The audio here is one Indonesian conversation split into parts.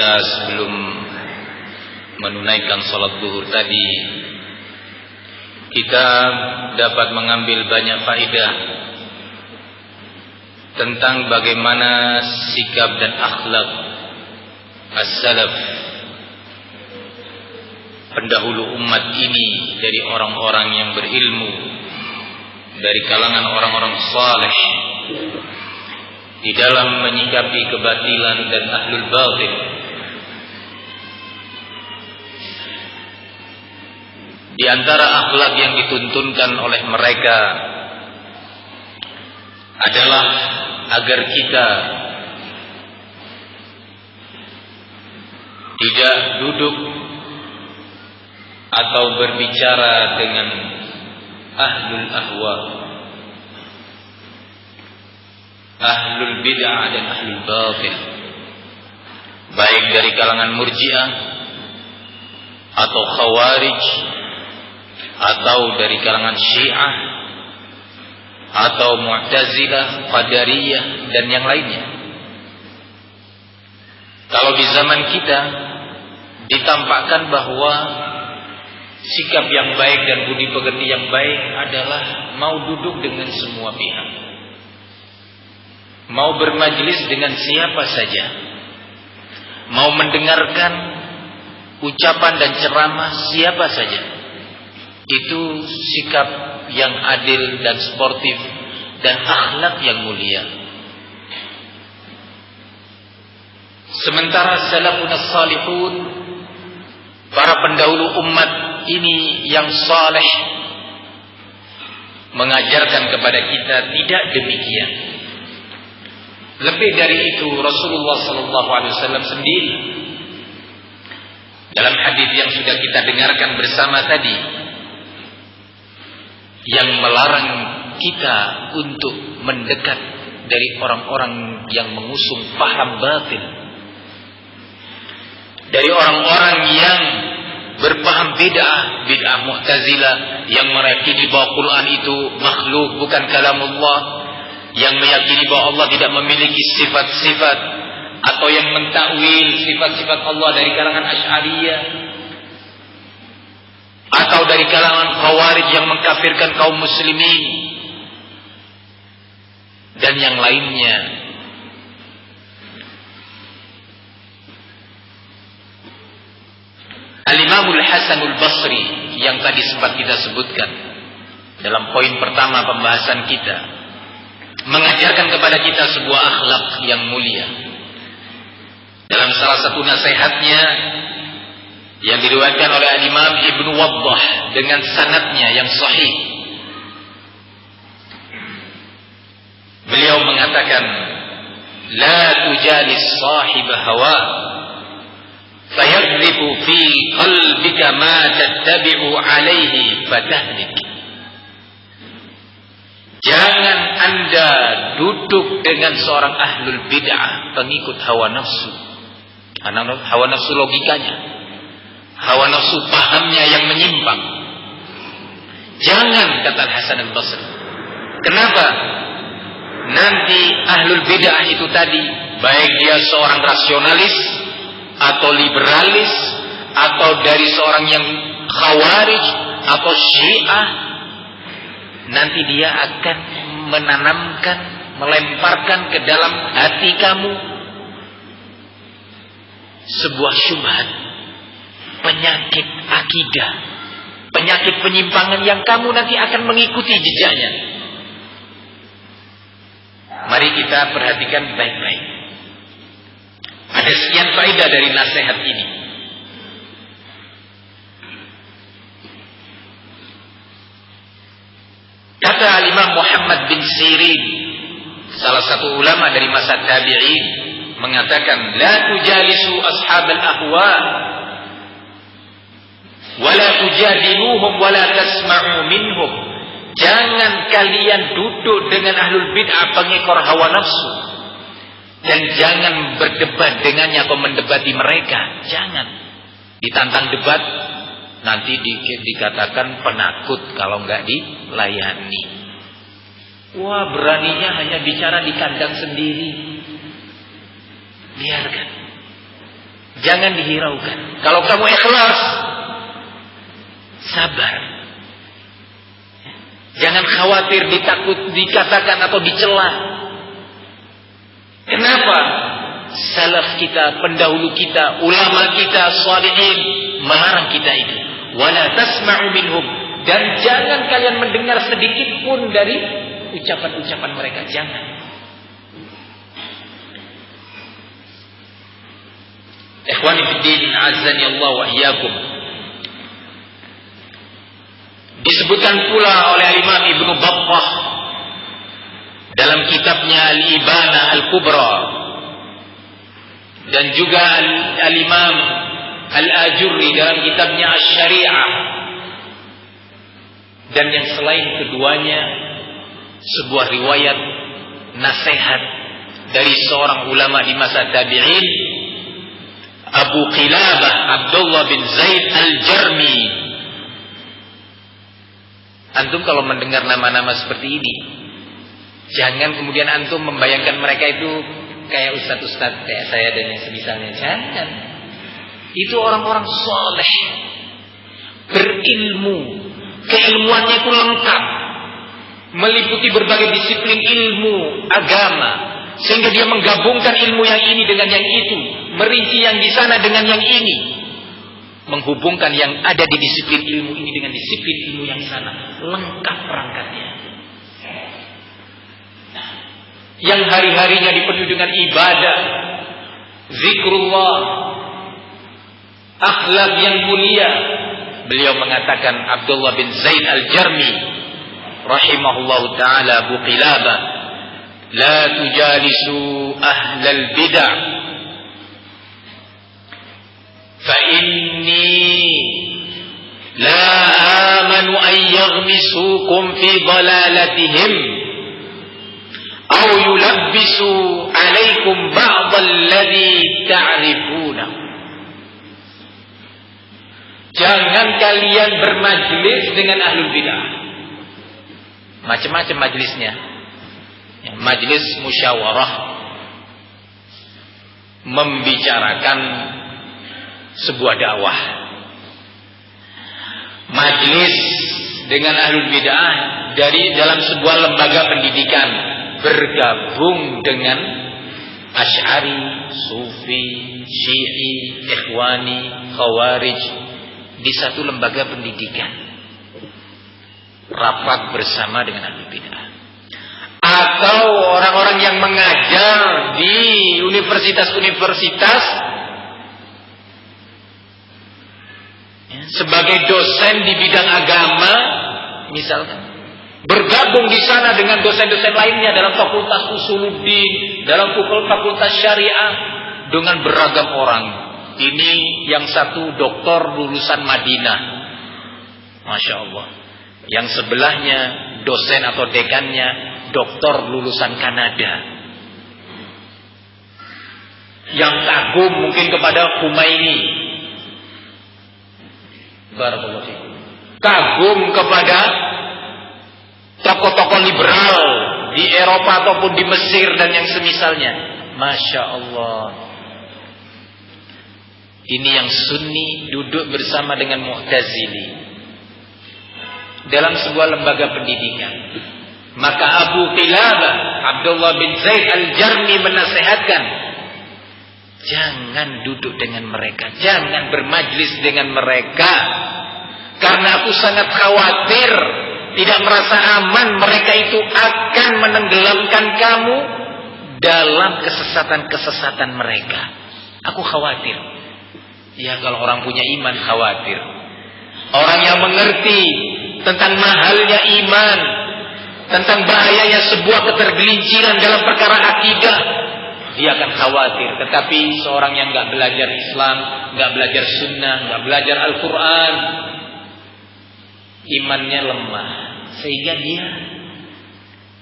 kita sebelum menunaikan salat zuhur tadi, kita dapat mengambil banyak faedah tentang bagaimana sikap dan akhlak as-salaf, pendahulu umat ini, dari orang-orang yang berilmu, dari kalangan orang-orang saleh, di dalam menyikapi kebatilan dan ahlul batil. Di antara akhlak yang dituntunkan oleh mereka adalah agar kita tidak duduk atau berbicara dengan ahlul ahwa, ahlul bid'ah dan ahlul batil, baik dari kalangan murji'ah atau khawarij, atau dari kalangan syiah, atau mu'tazilah, qadariyah dan yang lainnya. Kalau di zaman kita ditampakkan bahwa sikap yang baik dan budi pekerti yang baik adalah mau duduk dengan semua pihak, mau bermajlis dengan siapa saja, mau mendengarkan ucapan dan ceramah siapa saja. Itu sikap yang adil dan sportif dan akhlak yang mulia. Sementara salafun as-salihun, para pendahulu umat ini yang saleh, mengajarkan kepada kita tidak demikian. Lebih dari itu, Rasulullah SAW sendiri dalam hadis yang sudah kita dengarkan bersama tadi, yang melarang kita untuk mendekat dari orang-orang yang mengusung paham batil, dari orang-orang yang berpaham bid'ah mu'tazilah, yang meyakini bahwa Quran itu makhluk, bukan kalamullah, yang meyakini bahwa Allah tidak memiliki sifat-sifat, atau yang mentakwil sifat-sifat Allah dari kalangan Asy'ariyah, atau dari kalangan khawarij yang mengkafirkan kaum muslimin, dan yang lainnya. Al-Imamul Hasanul Basri yang tadi sempat kita sebutkan dalam poin pertama pembahasan kita, mengajarkan kepada kita sebuah akhlak yang mulia. Dalam salah satu nasihatnya yang diriwayatkan oleh Imam Ibnu Waddah dengan sanadnya yang sahih, beliau mengatakan, la tujalis sahib hawa fayadribu fi qalbika ma tattabi'u alaihi fatahlik. Jangan Anda duduk dengan seorang ahlul bid'ah, pengikut hawa nafsu. Hawa nafsu logikanya, hawa nafsu pahamnya yang menyimpang. Jangan, kata Hasan al-Basri. Kenapa? Nanti ahlul bid'ah itu tadi, baik dia seorang rasionalis atau liberalis, atau dari seorang yang khawarij atau syiah, nanti dia akan menanamkan, melemparkan ke dalam hati kamu sebuah syubhat, penyakit akidah, penyakit penyimpangan yang kamu nanti akan mengikuti jejaknya. Mari kita perhatikan baik-baik. Ada sekian faedah dari nasihat ini. Kata Imam Muhammad bin Sirin, salah satu ulama dari masa tabi'in, mengatakan, la tujalisu ashabal ahwa wala tujadiluhum wala tasma'u minhum. Jangan kalian duduk dengan ahlul bid'ah, pengekor hawa nafsu, dan jangan berdebat dengannya atau mendebati mereka. Jangan. Ditantang debat, nanti dikatakan penakut kalau enggak dilayani. Wah, beraninya hanya bicara di kandang sendiri. Biarkan. Jangan dihiraukan. Kalau kamu ikhlas, sabar. Jangan khawatir dikatakan atau dicela. Kenapa? Salaf kita, pendahulu kita, ulama kita, shalihin melarang kita itu. Wala tasma'u minhum, dan jangan kalian mendengar sedikit pun dari ucapan-ucapan mereka, jangan. Ikhwani fiddin, azzani Allah wa iyyakum. Disebutkan pula oleh Imam Ibnu Battah dalam kitabnya Al-Ibana Al-Kubra, dan juga Al-Imam Al-Ajurri dalam kitabnya Asy-Syari'ah, dan yang selain keduanya sebuah riwayat nasihat dari seorang ulama di masa tabi'in, Abu Qilabah Abdullah bin Zaid Al-Jarmi. Antum kalau mendengar nama-nama seperti ini, jangan kemudian antum membayangkan mereka itu kayak ustaz-ustaz kayak saya dan yang semisalnya. Jangan. Itu orang-orang soleh, berilmu, keilmuannya itu lengkap, meliputi berbagai disiplin ilmu agama, sehingga dia menggabungkan ilmu yang ini dengan yang itu, merinci yang di sana dengan yang ini, menghubungkan yang ada di disiplin ilmu ini dengan disiplin ilmu yang sana, lengkap perangkatnya. Yang hari-harinya dipenuhi dengan ibadah, zikrullah, akhlak yang mulia. Beliau mengatakan, Abdullah bin Zaid Al-Jarmi rahimahullahu ta'ala, Abu Qilabah, la tujalisu ahlal bid'ah fa inni la amanu an yaghmisukum fi dalalatihim aw yulabbisu alaikum ba'd alladhi ta'rifuna. Jangan kalian bermajlis dengan ahlul bid'ah. Macam-macam majlisnya. Majlis musyawarah, membicarakan sebuah dakwah. Majlis dengan ahlul bid'ah dari dalam sebuah lembaga pendidikan, bergabung dengan Asy'ari, Sufi, Syi'i, Ikhwani, Khawarij di satu lembaga pendidikan, rapat bersama dengan ahlul bid'ah. Atau orang-orang yang mengajar di universitas-universitas sebagai dosen di bidang agama, misalkan, bergabung di sana dengan dosen-dosen lainnya dalam fakultas usuluddin, dalam fakultas syariah, dengan beragam orang. Ini yang satu doktor lulusan Madinah, Masya Allah. Yang sebelahnya dosen atau dekannya doktor lulusan Kanada, yang kagum mungkin kepada Khomeini, barakallahu fikum, kagum kepada tokoh-tokoh liberal di Eropa ataupun di Mesir dan yang semisalnya. Masya Allah. Ini yang Sunni duduk bersama dengan Mu'tazili dalam sebuah lembaga pendidikan. Maka Abu Qilabah Abdullah bin Zaid Al-Jarmi menasehatkan, jangan duduk dengan mereka, jangan bermajlis dengan mereka, karena aku sangat khawatir, tidak merasa aman, mereka itu akan menenggelamkan kamu dalam kesesatan-kesesatan mereka. Aku khawatir. Ya, kalau orang punya iman khawatir. Orang yang mengerti tentang mahalnya iman, tentang bahayanya sebuah ketergelinciran dalam perkara akidah, dia akan khawatir. Tetapi seorang yang gak belajar Islam, gak belajar sunnah, gak belajar Al-Quran, imannya lemah, sehingga dia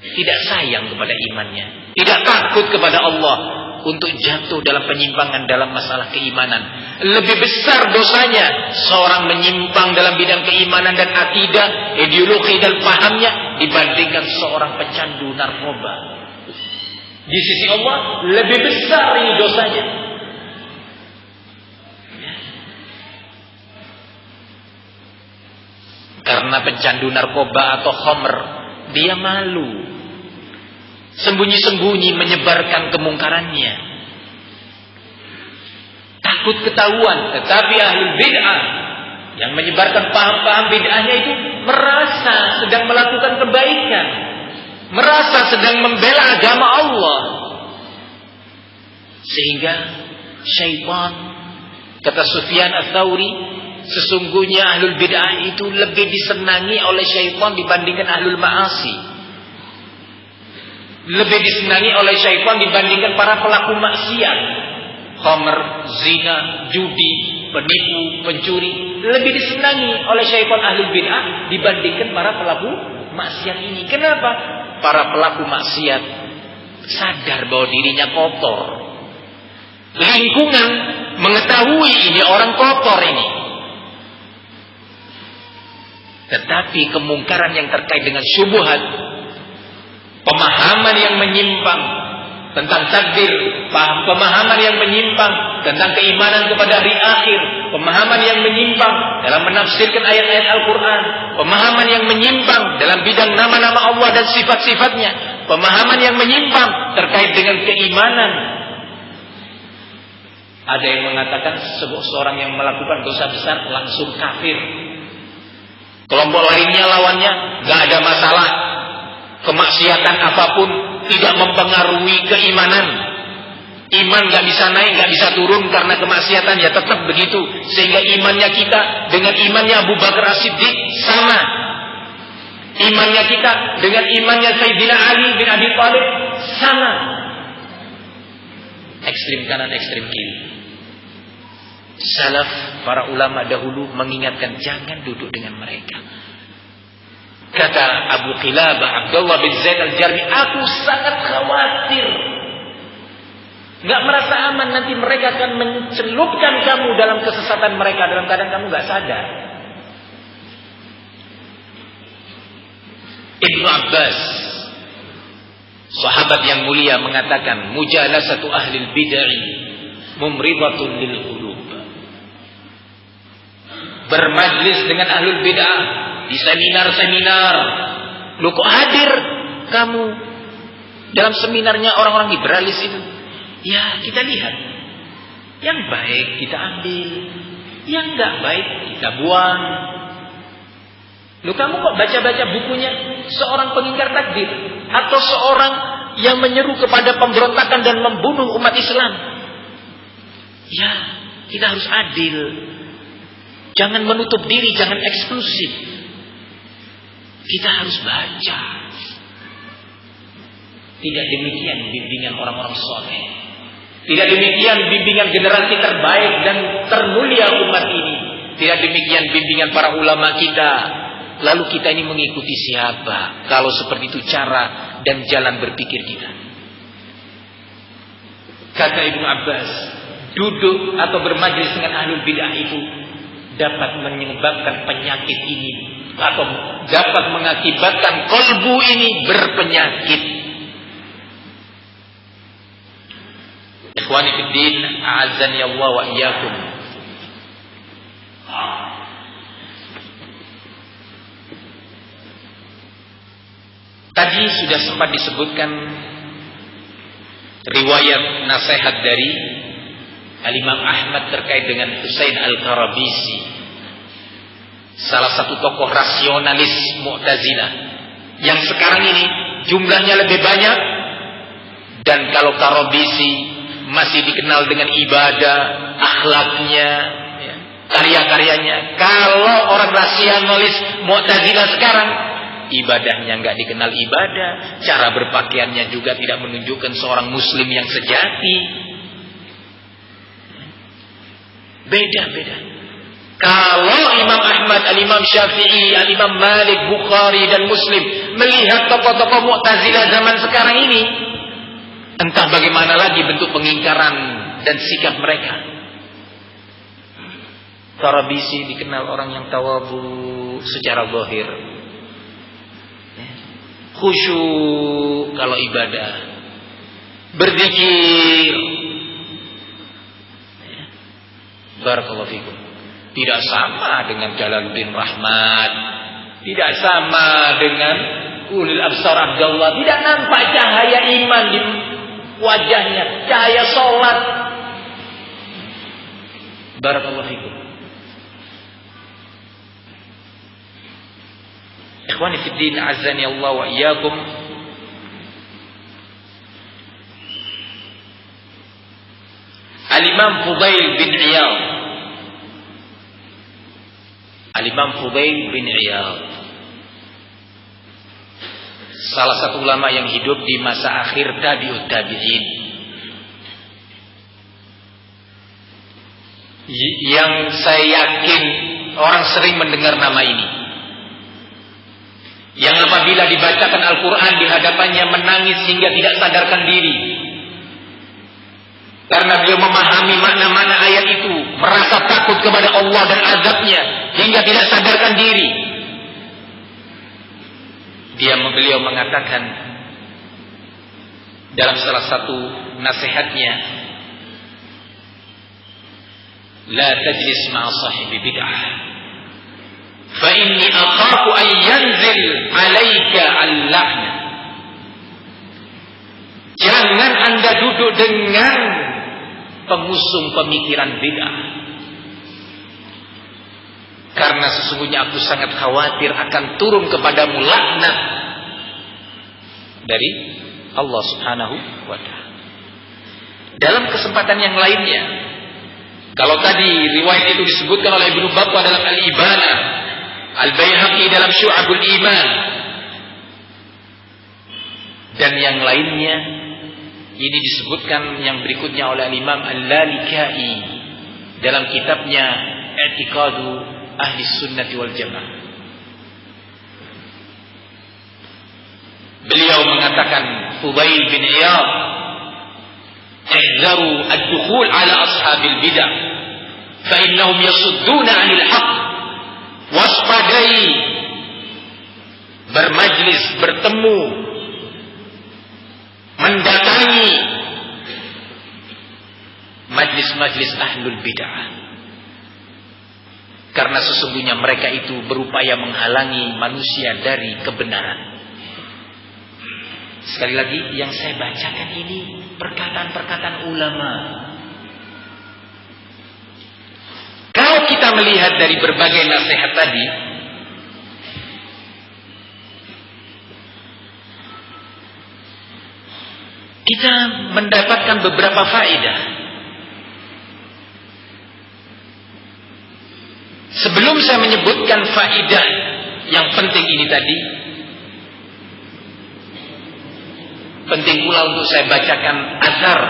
tidak sayang kepada imannya, tidak takut kepada Allah, untuk jatuh dalam penyimpangan dalam masalah keimanan. Lebih besar dosanya seorang menyimpang dalam bidang keimanan dan akidah, ideologi dan pahamnya, dibandingkan seorang pecandu narkoba. Di sisi Allah lebih besar ini dosanya. karena pecandu narkoba atau khamr, dia malu, sembunyi-sembunyi menyebarkan kemungkarannya, takut ketahuan. Tetapi ahlul bid'ah yang menyebarkan paham-paham bid'ahnya itu merasa sedang melakukan kebaikan, merasa sedang membela agama Allah. Sehingga syaitan, kata Sufyan Ats-Tsauri, sesungguhnya ahlul bid'ah itu lebih disenangi oleh syaitan dibandingkan ahlul ma'asi. Lebih disenangi oleh syaitan dibandingkan para pelaku maksiat. Khamr, zina, judi, penipu, pencuri, lebih disenangi oleh syaitan ahlul bid'ah dibandingkan para pelaku maksiat ini. Kenapa? Para pelaku maksiat sadar bahwa dirinya kotor. Lingkungan mengetahui ini orang kotor ini. Tetapi kemungkaran yang terkait dengan syubhat, pemahaman yang menyimpang tentang takdir, pemahaman yang menyimpang tentang keimanan kepada hari akhir, pemahaman yang menyimpang dalam menafsirkan ayat-ayat Al-Quran, pemahaman yang menyimpang dalam bidang nama-nama Allah dan sifat-sifatnya, pemahaman yang menyimpang terkait dengan keimanan. Ada yang mengatakan seorang yang melakukan dosa besar langsung kafir. Kelompok lainnya lawannya gak ada masalah, kemaksiatan apapun tidak mempengaruhi keimanan. Iman gak bisa naik, gak bisa turun karena kemaksiatan, ya tetap begitu. Sehingga imannya kita dengan imannya Abu Bakar As-Siddiq sama. Imannya kita dengan imannya Sayyidina Ali bin Abi Thalib sama. Ekstrim kanan, ekstrim kiri. Salaf, para ulama dahulu mengingatkan jangan duduk dengan mereka. Kata Abu Qilabah Abdullah bin Zaid Al-Jarmi, aku sangat khawatir, gak merasa aman, nanti mereka akan mencelupkan kamu dalam kesesatan mereka dalam keadaan kamu gak sadar. Ibnu Abbas, sahabat yang mulia, mengatakan mujalasatu ahlil bid'ah mumridatun lil qulub. Bermajlis dengan ahlul bid'ah di seminar-seminar. Lu kok hadir kamu dalam seminarnya orang-orang liberalis itu? Ya, kita lihat. Yang baik kita ambil, yang enggak baik kita buang. Lu kamu kok baca-baca bukunya seorang pengingkar takdir atau seorang yang menyeru kepada pemberontakan dan membunuh umat Islam? Ya, kita harus adil. Jangan menutup diri, jangan eksklusif. Kita harus baca. Tidak demikian bimbingan orang-orang soleh. Tidak demikian bimbingan generasi terbaik dan termulia umat ini. Tidak demikian bimbingan para ulama kita. Lalu kita ini mengikuti siapa? Kalau seperti itu cara dan jalan berpikir kita. Kata Ibnu Abbas, duduk atau bermajlis dengan ahlul bid'ah itu dapat menyebabkan penyakit ini, atau dapat mengakibatkan kolbu ini berpenyakit. Ikhwani fiddin, a'azzani Allah wa iyyakum. Tadi sudah sempat disebutkan riwayat nasihat dari Al-Imam Ahmad terkait dengan Husain Al-Karabisi, salah satu tokoh rasionalis Mu'tazilah yang sekarang ini jumlahnya lebih banyak. Dan kalau Karabisi masih dikenal dengan ibadah, akhlaknya, karya-karyanya. Kalau orang rasionalis Mu'tazilah sekarang, ibadahnya nggak dikenal ibadah, cara berpakaiannya juga tidak menunjukkan seorang muslim yang sejati. Beda-beda. Kalau Imam Ahmad, Al-Imam Syafi'i, Al-Imam Malik, Bukhari dan Muslim melihat tokoh-tokoh Mu'tazilah zaman sekarang ini, entah bagaimana lagi bentuk pengingkaran dan sikap mereka. Karabisi dikenal orang yang tawadhu secara zahir, khusyuk kalau ibadah, berzikir. Barakallahu fikum. Tidak sama dengan Jalaluddin Rahmat, Tidak sama dengan ulil absar Abdullah. Tidak nampak cahaya iman di wajahnya, cahaya sholat. Barakallahu fikum. Ikhwani fi din, azani Allah wa iyyakum. Al-Imam Fudail bin Iyad. Al-Imam Fudail bin Iyad, salah satu ulama yang hidup di masa akhir tabi'ut tabi'in, yang saya yakin orang sering mendengar nama ini, yang apabila dibacakan Al-Quran di hadapannya menangis hingga tidak sadarkan diri, karena beliau memahami makna-makna ayat itu, merasa takut kepada Allah dan azabnya hingga tidak sadarkan diri. Beliau mengatakan dalam salah satu nasihatnya, la tajlis ma'a sahibi bid'ah fa inni akhafu an yanzil 'alaika al-la'na. Jangan Anda duduk dengan pengusung pemikiran bid'ah, karena sesungguhnya aku sangat khawatir akan turun kepadamu laknat dari Allah Subhanahu wa ta'ala. Dalam kesempatan yang lainnya, kalau tadi riwayat itu disebutkan oleh Ibnu Battah dalam Al-Ibana, Al-Baihaqi dalam Syu'abul Iman, dan yang lainnya, ini disebutkan yang berikutnya oleh Imam Al-Lalikai dalam kitabnya I'tiqadu Ahli Sunnati wal Jamaah. Beliau mengatakan, Fudail bin Iyad, ihzaru ad-dukhul ala ashabil bid'ah fa innahum yasudduna 'anil haqq. Waspadai bermajlis, bertemu, mendatangi majlis-majlis ahlul bid'ah, karena sesungguhnya mereka itu berupaya menghalangi manusia dari kebenaran. Sekali lagi, yang saya bacakan ini perkataan-perkataan ulama. Kalau kita melihat dari berbagai nasihat tadi, kita mendapatkan beberapa faedah. Sebelum saya menyebutkan faedah yang penting ini tadi, penting pula untuk saya bacakan azhar,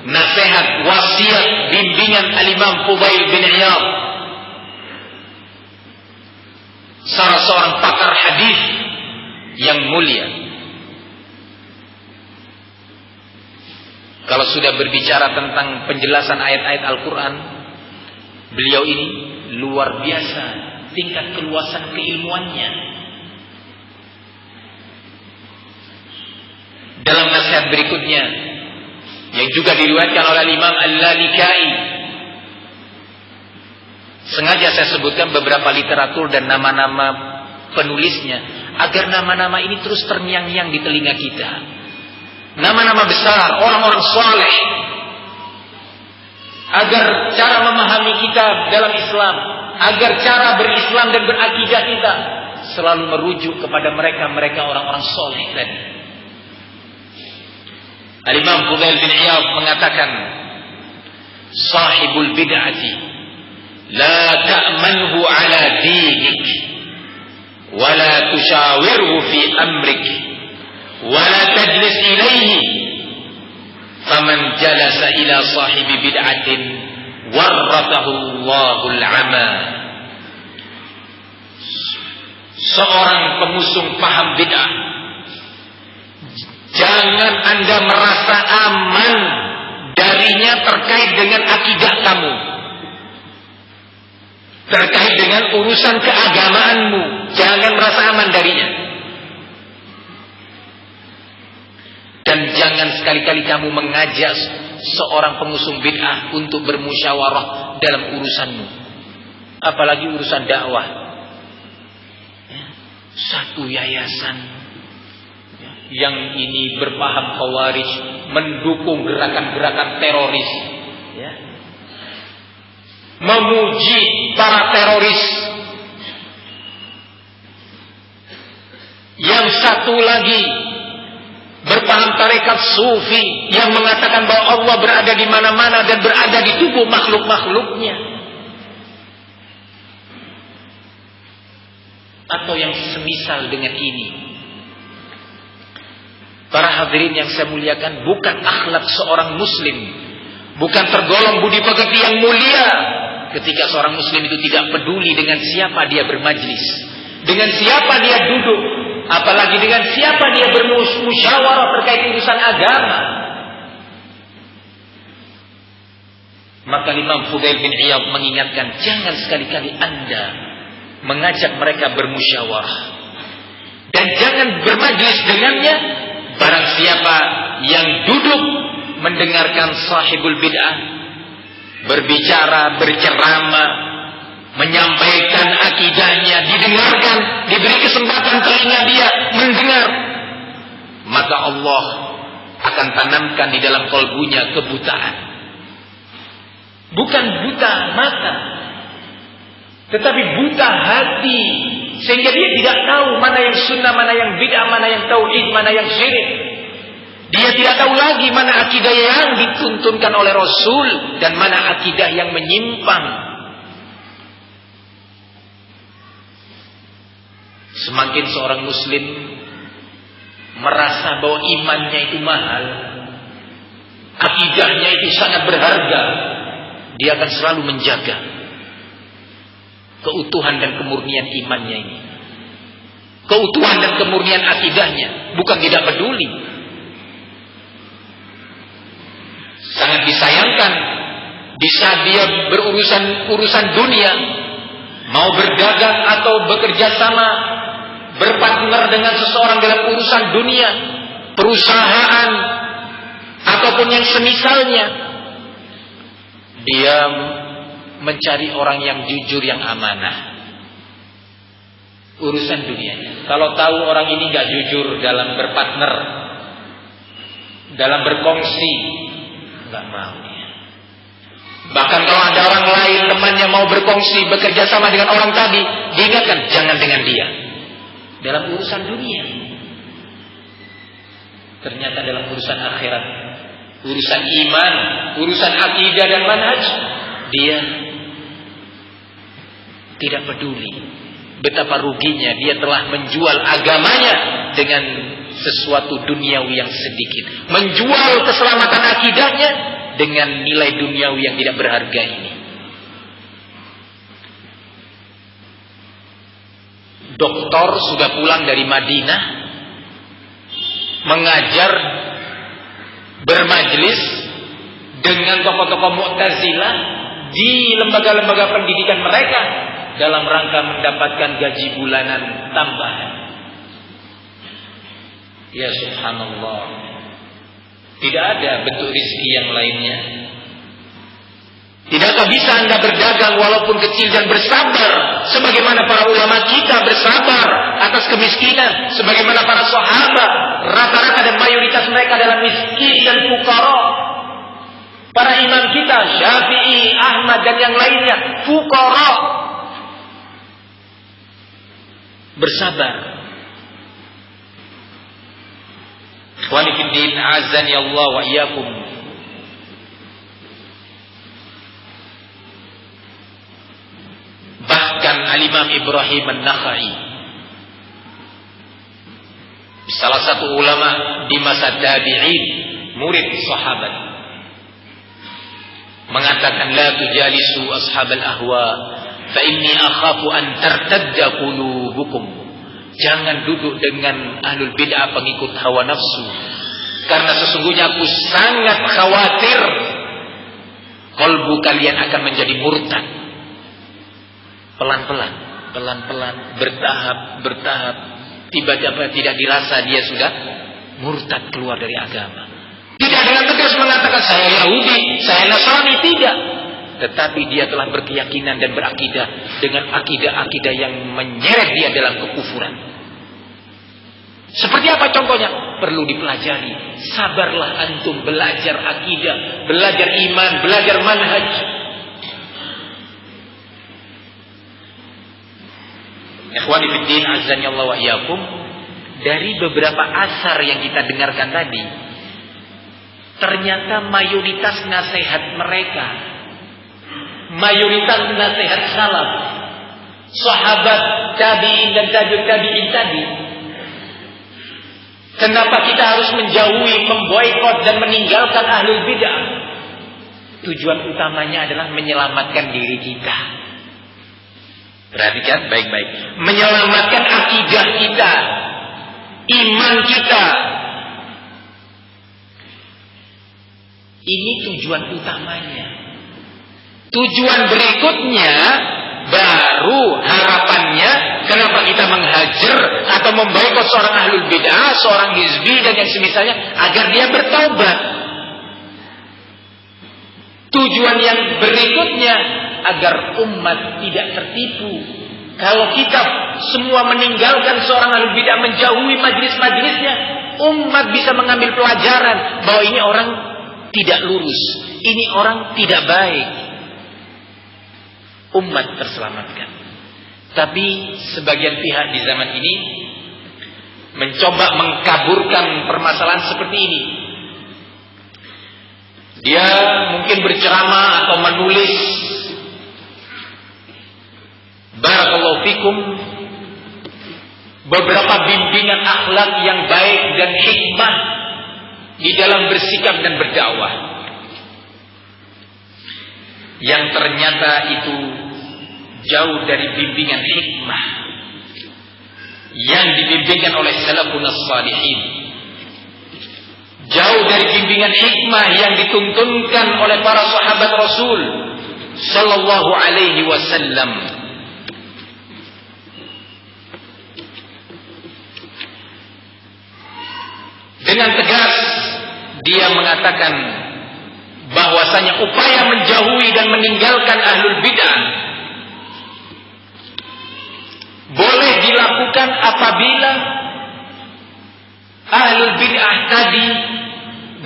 nasihat, wasiat, bimbingan Al-Imam Fudail bin Iyad, salah seorang pakar hadis yang mulia. Kalau sudah berbicara tentang penjelasan ayat-ayat Al-Quran, beliau ini luar biasa tingkat keluasan keilmuannya. Dalam nasihat berikutnya, yang juga diriwayatkan oleh Imam Al-Lalikai, sengaja saya sebutkan beberapa literatur dan nama-nama penulisnya, agar nama-nama ini terus terngiang-ngiang di telinga kita. Nama-nama besar, orang-orang soleh, agar cara memahami kita dalam Islam, agar cara berislam dan berakidah kita selalu merujuk kepada mereka orang-orang soleh tadi. Al-Imam Fudail bin Iyad mengatakan, sahibul bid'ati la ta'manhu ala dinik wa la tushawirhu fi amrik wa la tajlis ilayhi faman jalasa ila sahibi bid'atin warratahu Allahul 'ama. Seorang pengusung paham bid'ah, jangan Anda merasa aman darinya terkait dengan akidah kamu, terkait dengan urusan keagamaanmu. Jangan merasa aman darinya. Dan jangan sekali-kali kamu mengajak seorang pengusung bid'ah untuk bermusyawarah dalam urusanmu, apalagi urusan dakwah. satu yayasan yang ini berpaham Khawarij, mendukung gerakan-gerakan teroris, ya, memuji para teroris. Yang satu lagi berpaham tarekat sufi yang mengatakan bahwa Allah berada di mana-mana dan berada di tubuh makhluk-makhluknya. Atau yang semisal dengan ini. Para hadirin yang saya muliakan, bukan akhlak seorang muslim, bukan tergolong budi pekerti yang mulia ketika seorang muslim itu tidak peduli dengan siapa dia bermajlis, dengan siapa dia duduk, apalagi dengan siapa dia bermusyawarah terkait urusan agama. Maka Imam Fudail bin Iyad mengingatkan, jangan sekali-kali Anda mengajak mereka bermusyawarah, dan jangan bermajlis dengannya barang siapa yang duduk mendengarkan sahibul bid'ah berbicara, berceramah, menyampaikan akidahnya, didengarkan, diberi kesempatan telinga dia mendengar, maka Allah akan tanamkan di dalam kalbunya kebutaan. Bukan buta mata, tetapi buta hati, sehingga dia tidak tahu mana yang sunnah, mana yang bid'ah, mana yang tauhid, mana yang syirik. Dia tidak tahu lagi mana akidah yang dituntunkan oleh Rasul dan mana akidah yang menyimpang. Semakin seorang muslim merasa bahwa imannya itu mahal, akidahnya itu sangat berharga, dia akan selalu menjaga keutuhan dan kemurnian imannya ini, keutuhan dan kemurnian akidahnya. Bukan tidak peduli. Sangat disayangkan di saat dia berurusan dunia, mau berdagang atau bekerja sama, berpartner dengan seseorang dalam urusan dunia, perusahaan ataupun yang semisalnya, dia mencari orang yang jujur, yang amanah. Urusan dunianya, kalau tahu orang ini gak jujur dalam berpartner, dalam berkongsi, gak mau. Bahkan kalau ada orang lain temannya mau berkongsi, bekerja sama dengan orang tadi, diingatkan jangan dengan dia. Dalam urusan dunia, ternyata dalam urusan akhirat, urusan iman, urusan akidah dan manhaj, dia tidak peduli. Betapa ruginya dia telah menjual agamanya dengan sesuatu duniawi yang sedikit, menjual keselamatan akidahnya dengan nilai duniawi yang tidak berharga ini. Doktor sudah pulang dari Madinah, mengajar, bermajlis dengan tokoh-tokoh Mu'tazilah di lembaga-lembaga pendidikan mereka dalam rangka mendapatkan gaji bulanan tambahan. Ya subhanallah, tidak ada bentuk rizki yang lainnya. Tidakkah bisa Anda berdagang walaupun kecil dan bersabar, sebagaimana para ulama kita bersabar atas kemiskinan, sebagaimana para sahabat rata-rata dan mayoritas mereka adalah miskin dan fuqara. Para imam kita Syafi'i, Ahmad dan yang lainnya fuqara, bersabar. Ikhwani fid din, azani Allah wa iyyakum. Bahkan Al-Imam Ibrahim An-Nakhai, salah satu ulama di masa tabi'in, murid sahabat, mengatakan la tujalisu ashabal ahwa fa inni akhafu an tartadda qulubukum. Jangan duduk dengan ahlul bid'ah, pengikut hawa nafsu, karena sesungguhnya aku sangat khawatir kalbu kalian akan menjadi murtad. Pelan-pelan, bertahap, tiba-tiba tidak dirasa dia sudah murtad, keluar dari agama. Tidak dengan tegas mengatakan saya Yahudi, saya Nasrani, tidak. Tetapi dia telah berkeyakinan dan berakidah dengan akidah-akidah yang menyeret dia dalam kekufuran. Seperti apa contohnya? Perlu dipelajari. Sabarlah antum belajar akidah, belajar iman, belajar manhaj. Ikhwani fiddin, azza wa iyyakum. Dari beberapa asar yang kita dengarkan tadi, ternyata mayoritas nasihat mereka, mayoritas nasihat salaf, sahabat, tabi'in dan tabi'ut tabi'in tadi, kenapa kita harus menjauhi, memboikot dan meninggalkan ahlul bid'ah? Tujuan utamanya adalah menyelamatkan diri kita. Perhatikan baik-baik. Menyelamatkan akidah kita, iman kita. Ini tujuan utamanya. Tujuan berikutnya baru harapannya kenapa kita menghajar atau memboikot seorang ahlul bid'ah, seorang hizbi dan yang semisalnya agar dia bertaubat. Tujuan yang berikutnya agar umat tidak tertipu. Kalau kita semua meninggalkan seorang ahlul bid'ah, menjauhi majlis-majlisnya, umat bisa mengambil pelajaran bahwa ini orang tidak lurus, ini orang tidak baik. Umat terselamatkan. Tapi sebagian pihak di zaman ini mencoba mengkaburkan permasalahan seperti ini. Dia mungkin berceramah atau menulis, barakallahu fikum, beberapa bimbingan akhlak yang baik dan hikmah di dalam bersikap dan berdakwah, yang ternyata itu jauh dari bimbingan hikmah yang dibimbingkan oleh salafun as-salihin, jauh dari bimbingan hikmah yang dituntunkan oleh para sahabat Rasul sallallahu alaihi wasallam. Dengan tegas dia mengatakan bahwasanya upaya menjauhi dan meninggalkan ahlul bid'ah boleh dilakukan apabila ahlul bid'ah tadi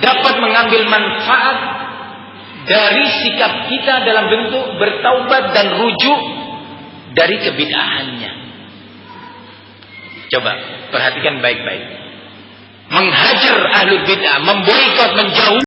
dapat mengambil manfaat dari sikap kita dalam bentuk bertaubat dan rujuk dari kebid'ahannya. Coba perhatikan baik-baik. Menghajar ahlul bid'ah, memboikot, menjauhi